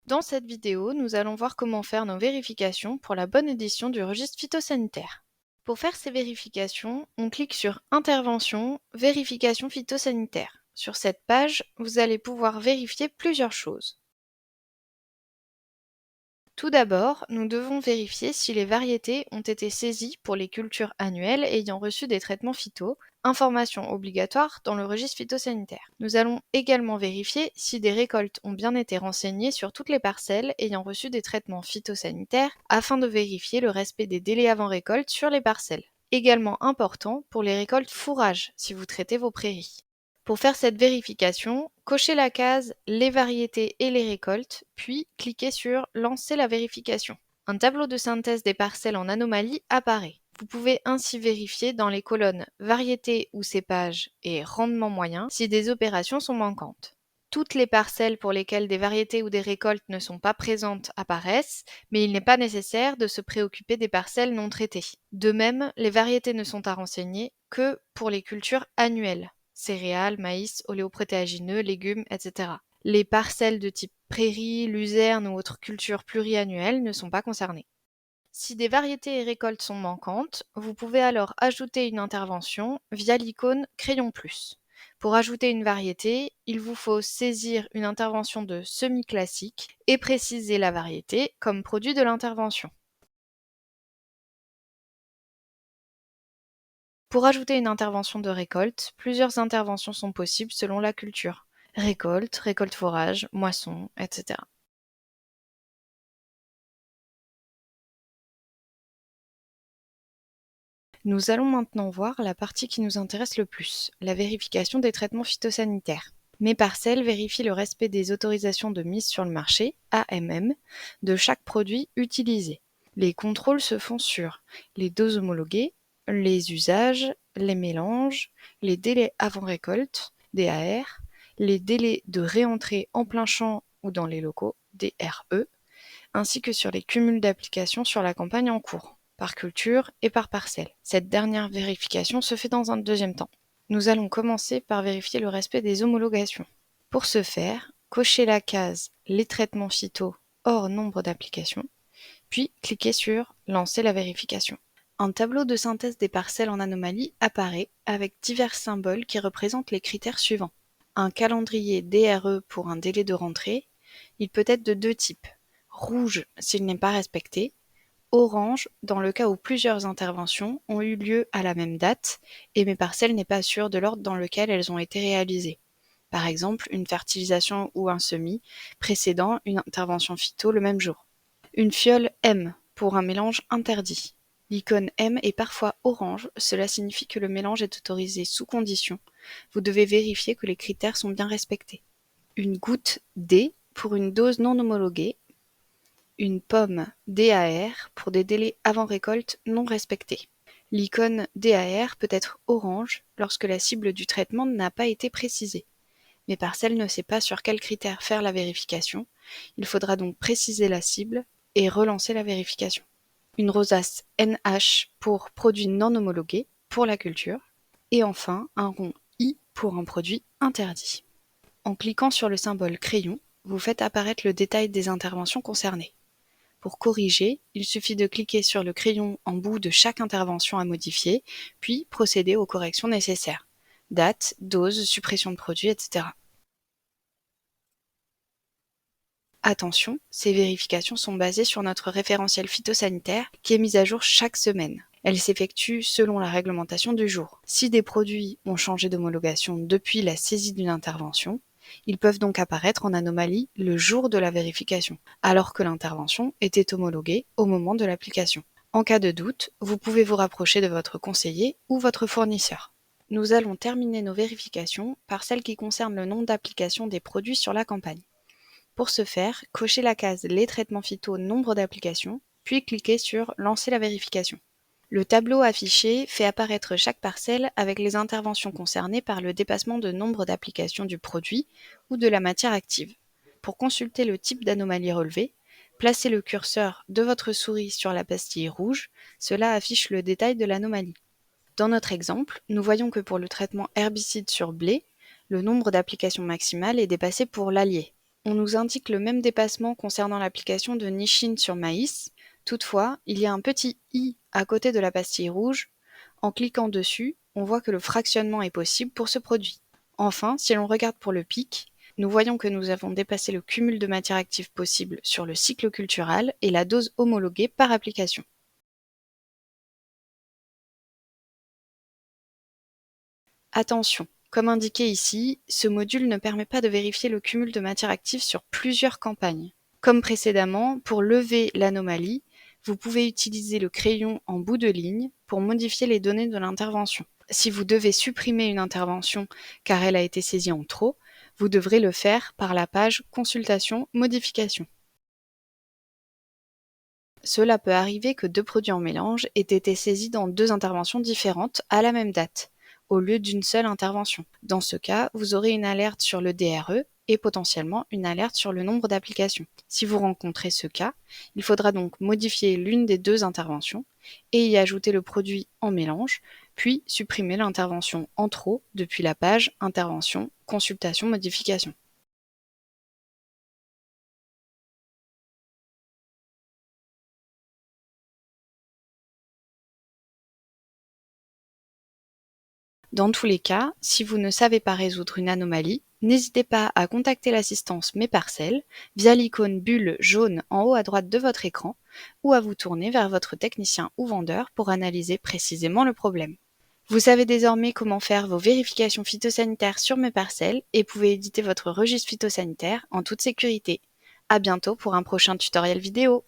Dans cette vidéo, nous allons voir comment faire nos vérifications pour la bonne édition du registre phytosanitaire. Pour faire ces vérifications, on clique sur Intervention, Vérification phytosanitaire. Sur cette page, vous allez pouvoir vérifier plusieurs choses. Tout d'abord, nous devons vérifier si les variétés ont été saisies pour les cultures annuelles ayant reçu des traitements phyto, information obligatoire dans le registre phytosanitaire. Nous allons également vérifier si des récoltes ont bien été renseignées sur toutes les parcelles ayant reçu des traitements phytosanitaires afin de vérifier le respect des délais avant récolte sur les parcelles. Également important pour les récoltes fourrage si vous traitez vos prairies. Pour faire cette vérification, cochez la case Les variétés et les récoltes, puis cliquez sur Lancer la vérification. Un tableau de synthèse des parcelles en anomalie apparaît. Vous pouvez ainsi vérifier dans les colonnes Variétés ou cépages et Rendement moyen si des opérations sont manquantes. Toutes les parcelles pour lesquelles des variétés ou des récoltes ne sont pas présentes apparaissent, mais il n'est pas nécessaire de se préoccuper des parcelles non traitées. De même, les variétés ne sont à renseigner que pour les cultures annuelles. Céréales, maïs, oléoprotéagineux, légumes, etc. Les parcelles de type prairie, luzerne ou autres cultures pluriannuelles ne sont pas concernées. Si des variétés et récoltes sont manquantes, vous pouvez alors ajouter une intervention via l'icône Crayon plus. Pour ajouter une variété, il vous faut saisir une intervention de semi-classique et préciser la variété comme produit de l'intervention. Pour ajouter une intervention de récolte, plusieurs interventions sont possibles selon la culture. Récolte, récolte forage, moisson, etc. Nous allons maintenant voir la partie qui nous intéresse le plus, la vérification des traitements phytosanitaires. Mes parcelles vérifient le respect des autorisations de mise sur le marché, AMM, de chaque produit utilisé. Les contrôles se font sur les doses homologuées, les usages, les mélanges, les délais avant récolte, DAR, les délais de réentrée en plein champ ou dans les locaux, DRE, ainsi que sur les cumuls d'applications sur la campagne en cours, par culture et par parcelle. Cette dernière vérification se fait dans un deuxième temps. Nous allons commencer par vérifier le respect des homologations. Pour ce faire, cochez la case Les traitements phyto hors nombre d'applications, puis cliquez sur Lancer la vérification. Un tableau de synthèse des parcelles en anomalie apparaît avec divers symboles qui représentent les critères suivants. Un calendrier DRE pour un délai de rentrée, il peut être de deux types. Rouge s'il n'est pas respecté, orange dans le cas où plusieurs interventions ont eu lieu à la même date et mes parcelles n'est pas sûre de l'ordre dans lequel elles ont été réalisées. Par exemple, une fertilisation ou un semis précédant une intervention phyto le même jour. Une fiole M pour un mélange interdit. L'icône M est parfois orange, cela signifie que le mélange est autorisé sous condition. Vous devez vérifier que les critères sont bien respectés. Une goutte D pour une dose non homologuée. Une pomme DAR pour des délais avant récolte non respectés. L'icône DAR peut être orange lorsque la cible du traitement n'a pas été précisée. Mes parcelles ne sait pas sur quels critères faire la vérification. Il faudra donc préciser la cible et relancer la vérification. Une rosace NH pour produit non homologué pour la culture. Et enfin, un rond I pour un produit interdit. En cliquant sur le symbole crayon, vous faites apparaître le détail des interventions concernées. Pour corriger, il suffit de cliquer sur le crayon en bout de chaque intervention à modifier, puis procéder aux corrections nécessaires. Date, dose, suppression de produit, etc. Attention, ces vérifications sont basées sur notre référentiel phytosanitaire qui est mis à jour chaque semaine. Elle s'effectue selon la réglementation du jour. Si des produits ont changé d'homologation depuis la saisie d'une intervention, ils peuvent donc apparaître en anomalie le jour de la vérification, alors que l'intervention était homologuée au moment de l'application. En cas de doute, vous pouvez vous rapprocher de votre conseiller ou votre fournisseur. Nous allons terminer nos vérifications par celles qui concernent le nombre d'applications des produits sur la campagne. Pour ce faire, cochez la case Les traitements phyto nombre d'applications, puis cliquez sur Lancer la vérification. Le tableau affiché fait apparaître chaque parcelle avec les interventions concernées par le dépassement de nombre d'applications du produit ou de la matière active. Pour consulter le type d'anomalie relevée, placez le curseur de votre souris sur la pastille rouge, cela affiche le détail de l'anomalie. Dans notre exemple, nous voyons que pour le traitement herbicide sur blé, le nombre d'applications maximales est dépassé pour l'allier, On nous indique le même dépassement concernant l'application de Nishin sur maïs. Toutefois, il y a un petit i à côté de la pastille rouge. En cliquant dessus, on voit que le fractionnement est possible pour ce produit. Enfin, si l'on regarde pour le pic, nous voyons que nous avons dépassé le cumul de matière active possible sur le cycle cultural et la dose homologuée par application. Attention, comme indiqué ici, ce module ne permet pas de vérifier le cumul de matière active sur plusieurs campagnes. Comme précédemment, pour lever l'anomalie, vous pouvez utiliser le crayon en bout de ligne pour modifier les données de l'intervention. Si vous devez supprimer une intervention car elle a été saisie en trop, vous devrez le faire par la page Consultation Modification. Cela peut arriver que deux produits en mélange aient été saisis dans deux interventions différentes à la même date, au lieu d'une seule intervention. Dans ce cas, vous aurez une alerte sur le DRE et potentiellement une alerte sur le nombre d'applications. Si vous rencontrez ce cas, il faudra donc modifier l'une des deux interventions et y ajouter le produit en mélange, puis supprimer l'intervention en trop depuis la page Intervention, Consultation, Modification. Dans tous les cas, si vous ne savez pas résoudre une anomalie, n'hésitez pas à contacter l'assistance Mes Parcelles via l'icône bulle jaune en haut à droite de votre écran ou à vous tourner vers votre technicien ou vendeur pour analyser précisément le problème. Vous savez désormais comment faire vos vérifications phytosanitaires sur Mes Parcelles et pouvez éditer votre registre phytosanitaire en toute sécurité. À bientôt pour un prochain tutoriel vidéo.